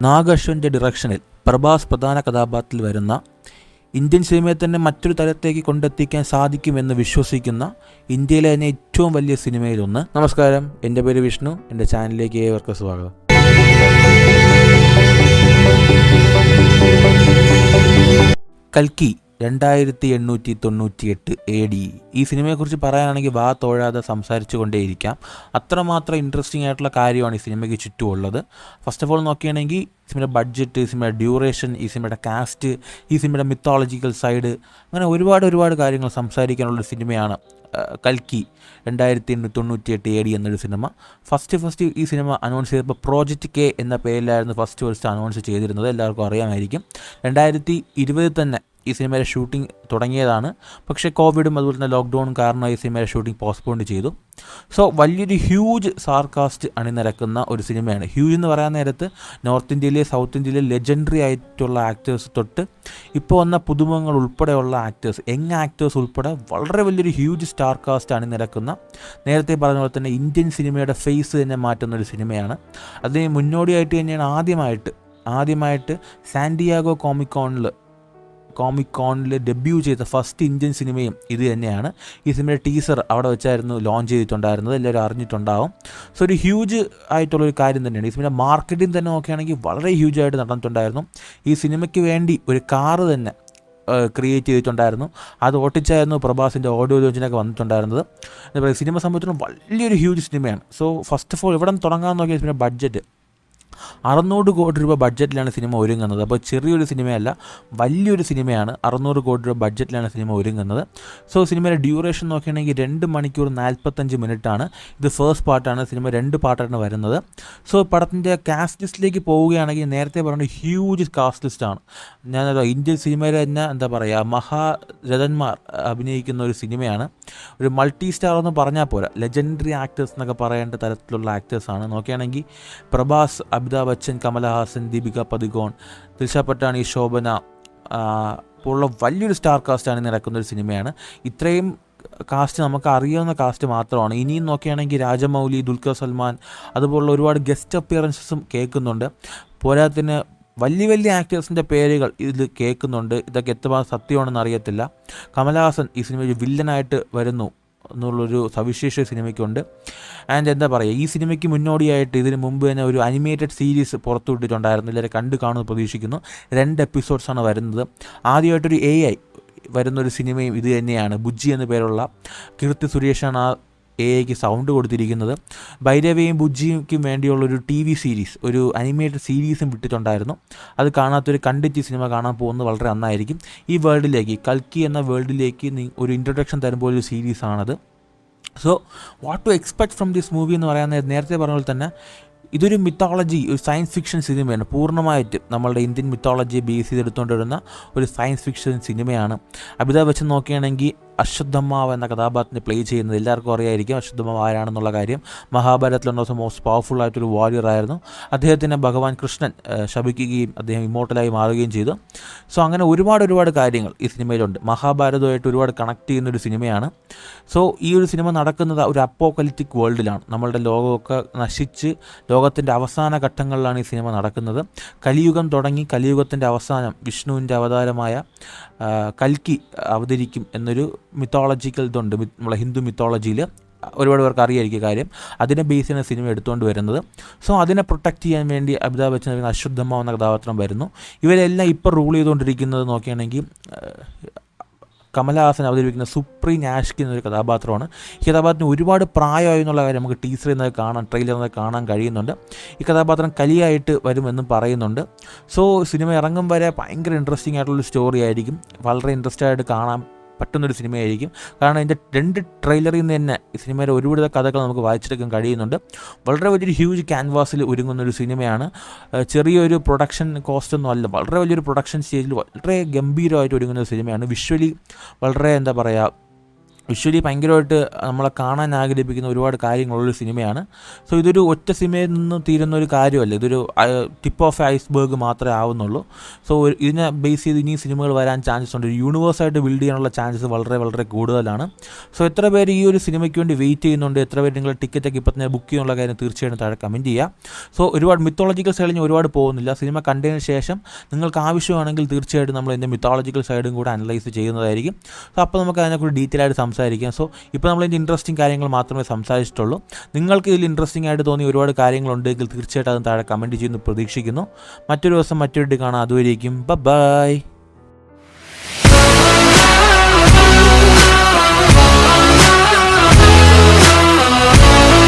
നാഗ് അശ്വിൻ്റെ ഡിറക്ഷനിൽ പ്രഭാസ് പ്രധാന കഥാപാത്രത്തിൽ വരുന്ന ഇന്ത്യൻ സിനിമയെ തന്നെ മറ്റൊരു തലത്തേക്ക് കൊണ്ടെത്തിക്കാൻ സാധിക്കുമെന്ന് വിശ്വസിക്കുന്ന ഇന്ത്യയിലെ തന്നെ ഏറ്റവും വലിയ സിനിമയിലൊന്ന്. നമസ്കാരം, എൻ്റെ പേര് വിഷ്ണു. എൻ്റെ ചാനലിലേക്ക് ഏവർക്കും സ്വാഗതം. കൽക്കി 2898 AD. ഈ സിനിമയെക്കുറിച്ച് പറയാനാണെങ്കിൽ വാ തോഴാതെ സംസാരിച്ചു കൊണ്ടേയിരിക്കാം. അത്രമാത്രം ഇൻട്രസ്റ്റിംഗ് ആയിട്ടുള്ള കാര്യമാണ് ഈ സിനിമയ്ക്ക് ചുറ്റുമുള്ളത്. ഫസ്റ്റ് ഓഫ് ഓൾ നോക്കുകയാണെങ്കിൽ സിനിമയുടെ ബഡ്ജറ്റ്, സിനിമയുടെ ഡ്യൂറേഷൻ, ഈ സിനിമയുടെ കാസ്റ്റ്, ഈ സിനിമയുടെ മിത്തോളജിക്കൽ സൈഡ്, അങ്ങനെ ഒരുപാട് കാര്യങ്ങൾ സംസാരിക്കാനുള്ളൊരു സിനിമയാണ് കൽക്കി 2898 AD എന്നൊരു സിനിമ. ഫസ്റ്റ് ഈ സിനിമ അനൗൺസ് ചെയ്തപ്പോൾ പ്രോജക്റ്റ് കെ എന്ന പേരിലായിരുന്നു ഫസ്റ്റ് അനൗൺസ് ചെയ്തിരുന്നത്. എല്ലാവർക്കും അറിയാമായിരിക്കും. 2020 തന്നെ ഈ സിനിമയുടെ ഷൂട്ടിംഗ് തുടങ്ങിയതാണ്. പക്ഷേ കോവിഡും അതുപോലെ തന്നെ ലോക്ക്ഡൗണും കാരണം ഈ സിനിമയുടെ ഷൂട്ടിംഗ് പോസ്റ്റ്പോൺ ചെയ്തു. സോ വലിയൊരു ഹ്യൂജ് കാസ്റ്റ് അണിനിരക്കുന്ന ഒരു സിനിമയാണ്. ഹ്യൂജ് എന്ന് പറയാൻ നേരത്ത് നോർത്ത് ഇന്ത്യയിലെ, സൗത്ത് ഇന്ത്യയിലെ ലെജൻഡറി ആയിട്ടുള്ള ആക്ടേഴ്സ് തൊട്ട് ഇപ്പോൾ വന്ന പുതുമുഖങ്ങൾ ഉൾപ്പെടെയുള്ള ആക്ടേഴ്സ്, യങ് ആക്ടേഴ്സ് ഉൾപ്പെടെ വളരെ വലിയൊരു ഹ്യൂജ് കാസ്റ്റ് അണിനിരക്കുന്ന, നേരത്തെ പറഞ്ഞ പോലെ തന്നെ ഇന്ത്യൻ സിനിമയുടെ ഫേസ് തന്നെ മാറ്റുന്ന ഒരു സിനിമയാണ്. അതിന് മുന്നോടിയായിട്ട് തന്നെയാണ് ആദ്യമായിട്ട് സാന്റിയാഗോ കോമിക്കോണിൽ ഡെബ്യൂ ചെയ്ത ഫസ്റ്റ് ഇന്ത്യൻ സിനിമയും ഇത് തന്നെയാണ്. ഈ സിനിമയുടെ ടീസർ അവിടെ വെച്ചായിരുന്നു ലോഞ്ച് ചെയ്തിട്ടുണ്ടായിരുന്നത്. എല്ലാവരും അറിഞ്ഞിട്ടുണ്ടാവും. സോ ഒരു ഹ്യൂജ് ആയിട്ടുള്ളൊരു കാര്യം തന്നെയാണ്. ഈ സിനിമയുടെ മാർക്കറ്റിംഗ് തന്നെ നോക്കുകയാണെങ്കിൽ വളരെ ഹ്യൂജായിട്ട് നടന്നിട്ടുണ്ടായിരുന്നു. ഈ സിനിമയ്ക്ക് വേണ്ടി ഒരു കാറ് തന്നെ ക്രിയേറ്റ് ചെയ്തിട്ടുണ്ടായിരുന്നു. അത് ഓട്ടിച്ചായിരുന്നു പ്രഭാസിൻ്റെ ഓഡിയോ ലോഞ്ചിനൊക്കെ വന്നിട്ടുണ്ടായിരുന്നത്. എന്താ പറയുക, സിനിമ സംബന്ധിച്ചിടത്തോളം വലിയൊരു ഹ്യൂജ് സിനിമയാണ്. സോ ഫസ്റ്റ് ഓഫ് ഓൾ ഇവിടെ തുടങ്ങാൻ നോക്കിയ സിനിമ ബഡ്ജറ്റ് 600 കോടി രൂപ ബഡ്ജറ്റിലാണ് സിനിമ ഒരുങ്ങുന്നത്. അപ്പോൾ ചെറിയൊരു സിനിമയല്ല, വലിയൊരു സിനിമയാണ്. 600 കോടി രൂപ ബഡ്ജറ്റിലാണ് സിനിമ ഒരുങ്ങുന്നത്. സോ സിനിമയുടെ ഡ്യൂറേഷൻ നോക്കുകയാണെങ്കിൽ 2 മണിക്കൂർ 45 മിനിറ്റാണ്. ഇത് ഫസ്റ്റ് പാർട്ടാണ്. സിനിമ 2 പാർട്ടാണ് വരുന്നത്. സോ പടത്തിൻ്റെ കാസ്റ്റ് ലിസ്റ്റിലേക്ക് പോവുകയാണെങ്കിൽ നേരത്തെ പറഞ്ഞ ഹ്യൂജ് കാസ്റ്റ് ലിസ്റ്റാണ്. ഞാനത് ഇന്ത്യൻ സിനിമയിൽ തന്നെ എന്താ പറയുക, മഹാരഥന്മാർ അഭിനയിക്കുന്ന ഒരു സിനിമയാണ്. ഒരു മൾട്ടി സ്റ്റാർ എന്ന് പറഞ്ഞാൽ പോരാ, ലെജൻഡറി ആക്ടേഴ്സ് എന്നൊക്കെ പറയേണ്ട തരത്തിലുള്ള ആക്ടേഴ്സാണ്. നോക്കുകയാണെങ്കിൽ പ്രഭാസ്, അമിതാഭ് ബച്ചൻ, കമലഹാസൻ, ദീപിക പദുകോൺ, ദിൽഷ പട്ടാണി, ശോഭന പോലുള്ള വലിയൊരു സ്റ്റാർ കാസ്റ്റാണ് നടക്കുന്നൊരു സിനിമയാണ്. ഇത്രയും കാസ്റ്റ് നമുക്ക് അറിയാവുന്ന കാസ്റ്റ് മാത്രമാണ്. ഇനിയും നോക്കുകയാണെങ്കിൽ രാജമൗലി, ദുൽഖർ സൽമാൻ അതുപോലുള്ള ഒരുപാട് ഗസ്റ്റ് അപ്പിയറൻസസും കേൾക്കുന്നുണ്ട്. പോരാത്തിന് വലിയ ആക്ടേഴ്സിൻ്റെ പേരുകൾ ഇതിൽ കേൾക്കുന്നുണ്ട്. ഇതൊക്കെ എത്രമാത്രം സത്യമാണെന്ന് അറിയത്തില്ല. കമലഹാസൻ ഈ സിനിമയിൽ വില്ലനായിട്ട് വരുന്നു എന്നുള്ളൊരു സവിശേഷ സിനിമയ്ക്കുണ്ട്. ആൻഡ് എന്താ പറയുക, ഈ സിനിമയ്ക്ക് മുന്നോടിയായിട്ട് ഇതിന് മുമ്പ് തന്നെ ഒരു അനിമേറ്റഡ് സീരീസ് പുറത്തുവിട്ടിട്ടുണ്ടായിരുന്നു. എല്ലാവരും കണ്ടു കാണുമെന്ന് പ്രതീക്ഷിക്കുന്നു. 2 എപ്പിസോഡ്സാണ് വരുന്നത്. ആദ്യമായിട്ടൊരു AI വരുന്നൊരു സിനിമയും ഇത് തന്നെയാണ്. ബുജ്ജി എന്ന പേരുള്ള കീർത്തി സുരേഷാണ് ആ AIക്ക് സൗണ്ട് കൊടുത്തിരിക്കുന്നത്. ഭൈരവയും ബുജ്ജിക്കും വേണ്ടിയുള്ളൊരു TV സീരീസ്, ഒരു അനിമേറ്റഡ് സീരീസും വിട്ടിട്ടുണ്ടായിരുന്നു. അത് കാണാത്തൊരു കണ്ടിട്ട് സിനിമ കാണാൻ പോകുന്നത് വളരെ നന്നായിരിക്കും. ഈ വേൾഡിലേക്ക്, കൽക്കി എന്ന വേൾഡിലേക്ക് ഒരു ഇൻട്രൊഡക്ഷൻ തരുമ്പോൾ ഒരു സീരീസാണത്. So what to expect from this movie എന്ന് പറയാൻ നേരത്തെ പറഞ്ഞ പോലെ തന്നെ ഇതൊരു മിത്തോളജി, ഒരു സയൻസ് ഫിക്ഷൻ സിനിമയാണ്. പൂർണ്ണമായിട്ടും നമ്മളുടെ ഇന്ത്യൻ മിത്തോളജിയെ ബേസ് ചെയ്തെടുത്തുകൊണ്ട് വരുന്ന ഒരു സയൻസ് ഫിക്ഷൻ സിനിമയാണ്. അമിതാഭ് ബച്ചൻ നോക്കുകയാണെങ്കിൽ അശ്വത്ഥമാവ് എന്ന കഥാപാത്രത്തെ പ്ലേ ചെയ്യുന്നത് എല്ലാവർക്കും അറിയായിരിക്കും. അശ്വത്ഥമാവ് ആരാണെന്നുള്ള കാര്യം. മഹാഭാരതത്തിലുണ്ടായ മോസ്റ്റ് പവർഫുൾ ആയിട്ടൊരു വാരിയർ ആയിരുന്നു. അദ്ദേഹത്തിനെ ഭഗവാൻ കൃഷ്ണൻ ശപിക്കുകയും അദ്ദേഹം ഇമ്മോർട്ടലായി മാറുകയും ചെയ്തു. സോ അങ്ങനെ ഒരുപാട് കാര്യങ്ങൾ ഈ സിനിമയിലുണ്ട്. മഹാഭാരതമായിട്ട് ഒരുപാട് കണക്ട് ചെയ്യുന്നൊരു സിനിമയാണ്. സോ ഈ ഒരു സിനിമ നടക്കുന്നത് ഒരു അപ്പോക്കലിപ്റ്റിക് വേൾഡിലാണ്. നമ്മളുടെ ലോകമൊക്കെ നശിച്ച് ലോകത്തിൻ്റെ അവസാന ഘട്ടങ്ങളിലാണ് ഈ സിനിമ നടക്കുന്നത്. കലിയുഗം തുടങ്ങി കലിയുഗത്തിൻ്റെ അവസാനം വിഷ്ണുവിൻ്റെ അവതാരമായ കൽക്കി അവതരിക്കും എന്നൊരു മിത്തോളജിക്കൽ ഇതുണ്ട്. നമ്മളെ ഹിന്ദു മിത്തോളജിയിൽ ഒരുപാട് പേർക്ക് അറിയായിരിക്കും കാര്യം. അതിനെ ബേസ് ചെയ്യുന്ന സിനിമ എടുത്തുകൊണ്ട് വരുന്നത്. സോ അതിനെ പ്രൊട്ടക്റ്റ് ചെയ്യാൻ വേണ്ടി അമിതാഭ് ബച്ചൻ അശ്വത്ഥമാവ് എന്ന കഥാപാത്രം വരുന്നു. ഇവരെല്ലാം ഇപ്പോൾ റൂൾ ചെയ്തുകൊണ്ടിരിക്കുന്നത് നോക്കുകയാണെങ്കിൽ കമലഹാസൻ അവതരിപ്പിക്കുന്ന സുപ്രീം ആഷ്കി എന്നൊരു കഥാപാത്രമാണ്. ഈ കഥാപാത്രത്തിന് ഒരുപാട് പ്രായമായി എന്നുള്ള കാര്യം നമുക്ക് ട്രെയിലറിൽ കാണാൻ കഴിയുന്നുണ്ട്. ഈ കഥാപാത്രം കലിയായിട്ട് വരുമെന്നും പറയുന്നുണ്ട്. സോ സിനിമ ഇറങ്ങും വരെ ഭയങ്കര ഇൻട്രസ്റ്റിംഗ് ആയിട്ടുള്ളൊരു സ്റ്റോറി ആയിരിക്കും. വളരെ ഇൻട്രസ്റ്റ് ആയിട്ട് കാണാൻ പറ്റുന്നൊരു സിനിമയായിരിക്കും. കാരണം ഇതിൻ്റെ 2 ട്രെയിലറിൽ നിന്ന് തന്നെ ഈ സിനിമയുടെ ഒരുപാട് കഥകൾ നമുക്ക് വായിച്ചെടുക്കാൻ കഴിയുന്നുണ്ട്. വളരെ വലിയൊരു ഹ്യൂജ് ക്യാൻവാസിൽ ഒരുങ്ങുന്നൊരു സിനിമയാണ്. ചെറിയൊരു പ്രൊഡക്ഷൻ കോസ്റ്റൊന്നും അല്ല, വളരെ വലിയൊരു പ്രൊഡക്ഷൻ സ്റ്റേജിൽ വളരെ ഗംഭീരമായിട്ട് ഒരുങ്ങുന്ന സിനിമയാണ്. വിഷ്വലി വളരെ എന്താ പറയുക, വിഷ്വലി ഭയങ്കരമായിട്ട് നമ്മളെ കാണാൻ ആഗ്രഹിപ്പിക്കുന്ന ഒരുപാട് കാര്യങ്ങളുള്ളൊരു സിനിമയാണ്. സോ ഇതൊരു ഒറ്റ സിനിമയിൽ നിന്ന് തീരുന്ന ഒരു കാര്യമല്ല, ഇതൊരു ടിപ്പ് ഓഫ് ഐസ്ബർഗ് മാത്രമേ ആവുന്നുള്ളൂ. സോ ഇതിനെ ബേസ് ചെയ്ത് ഇനി സിനിമകൾ വരാൻ ചാൻസസ് ഉണ്ട്. ഒരു യൂണിവേഴ്സായിട്ട് ബിൽഡ് ചെയ്യാനുള്ള ചാൻസസ് വളരെ വളരെ കൂടുതലാണ്. സോ എത്ര പേര് ഈ ഒരു സിനിമയ്ക്ക് വേണ്ടി വെയിറ്റ് ചെയ്യുന്നുണ്ട്, എത്ര പേര് നിങ്ങൾ ടിക്കറ്റൊക്കെ ഇപ്പം തന്നെ ബുക്ക് ചെയ്യാനുള്ള കാര്യം തീർച്ചയായിട്ടും താഴെ കമൻറ്റ് ചെയ്യുക. സോ ഒരുപാട് മിത്തോളജിക്കൽ സൈഡിൽ ഞാൻ ഒരുപാട് പോകുന്നില്ല. സിനിമ കണ്ടതിന് ശേഷം നിങ്ങൾക്ക് ആവശ്യമാണെങ്കിൽ തീർച്ചയായിട്ടും നമ്മൾ ഇതിൻ്റെ മിത്തോളജിക്കൽ സൈഡും കൂടെ അനലൈസ് ചെയ്യുന്നതായിരിക്കും. സോ അപ്പോൾ നമുക്ക് അതിനെക്കുറിച്ച് ഡീറ്റെയിൽ ആയിട്ട് സംസാരിക്കാം. സോ ഇപ്പോൾ നമ്മളിതിൻ്റെ ഇൻട്രസ്റ്റിംഗ് കാര്യങ്ങൾ മാത്രമേ സംസാരിച്ചിട്ടുള്ളൂ. നിങ്ങൾക്ക് ഇതിൽ ഇൻട്രസ്റ്റിംഗ് ആയിട്ട് തോന്നിയ ഒരുപാട് കാര്യങ്ങളുണ്ടെങ്കിൽ തീർച്ചയായിട്ടും അതും താഴെ കമൻറ്റ് ചെയ്യുന്നു പ്രതീക്ഷിക്കുന്നു. മറ്റൊരു ദിവസം മറ്റൊരു കാണാം. അതുവരേക്കും ബൈ.